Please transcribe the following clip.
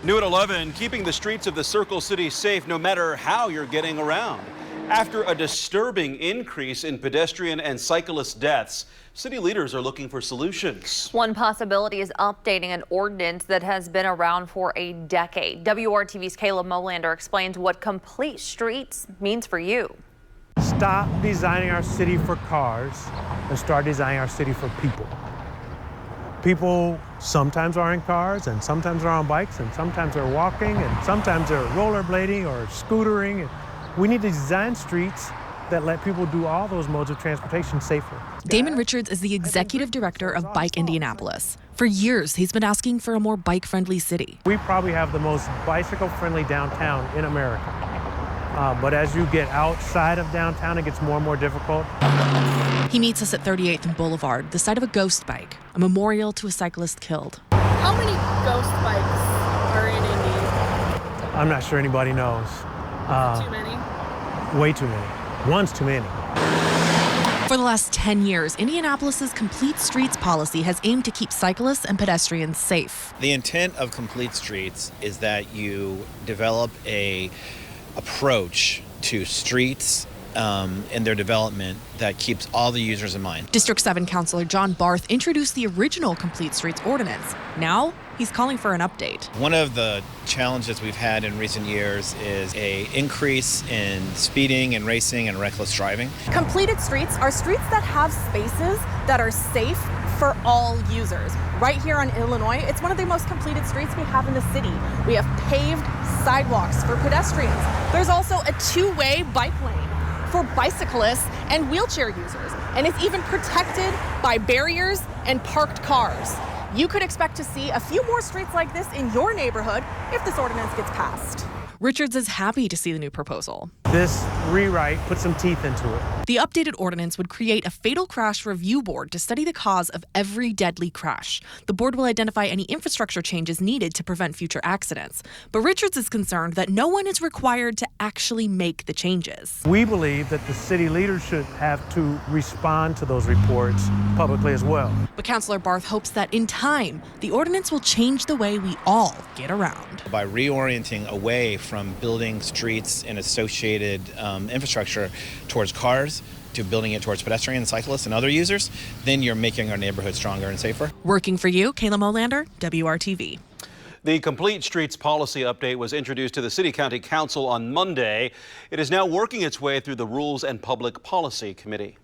New at 11, keeping the streets of the Circle City safe no matter how you're getting around. After a disturbing increase in pedestrian and cyclist deaths, city leaders are looking for solutions. One possibility is updating an ordinance that has been around for a decade. WRTV's Caleb Molander explains what complete streets means for you. Stop designing our city for cars and start designing our city for people. People sometimes are in cars and sometimes are on bikes and sometimes they're walking and sometimes they're rollerblading or scootering. We need to design streets that let people do all those modes of transportation safely. Damon Richards is the executive director of Bike Indianapolis. For years, he's been asking for a more bike-friendly city. We probably have the most bicycle-friendly downtown in America. But as you get outside of downtown, it gets more and more difficult. He meets us at 38th and Boulevard, the site of a ghost bike, a memorial to a cyclist killed. How many ghost bikes are in Indy? I'm not sure anybody knows. Too many? Way too many. One's too many. For the last 10 years, Indianapolis's Complete Streets policy has aimed to keep cyclists and pedestrians safe. The intent of Complete Streets is that you develop a approach to streets and their development that keeps all the users in mind. District 7 Councilor John Barth introduced the original Complete Streets ordinance. Now, he's calling for an update. One of the challenges we've had in recent years is an increase in speeding and racing and reckless driving. Completed streets are streets that have spaces that are safe for all users. Right here on Illinois, it's one of the most completed streets we have in the city. We have paved sidewalks for pedestrians. There's also a two-way bike lane for bicyclists and wheelchair users. And it's even protected by barriers and parked cars. You could expect to see a few more streets like this in your neighborhood if this ordinance gets passed. Richards is happy to see the new proposal. This rewrite put some teeth into it. The updated ordinance would create a fatal crash review board to study the cause of every deadly crash. The board will identify any infrastructure changes needed to prevent future accidents. But Richards is concerned that no one is required to actually make the changes. We believe that the city leaders should have to respond to those reports publicly as well. But Councilor Barth hopes that in time, the ordinance will change the way we all get around. By reorienting away from building streets and associated infrastructure towards cars to building it towards pedestrians, cyclists, and other users, then you're making our neighborhood stronger and safer. Working for you, Kayla Molander, WRTV. The Complete Streets policy update was introduced to the City County Council on Monday. It is now working its way through the Rules and Public Policy Committee.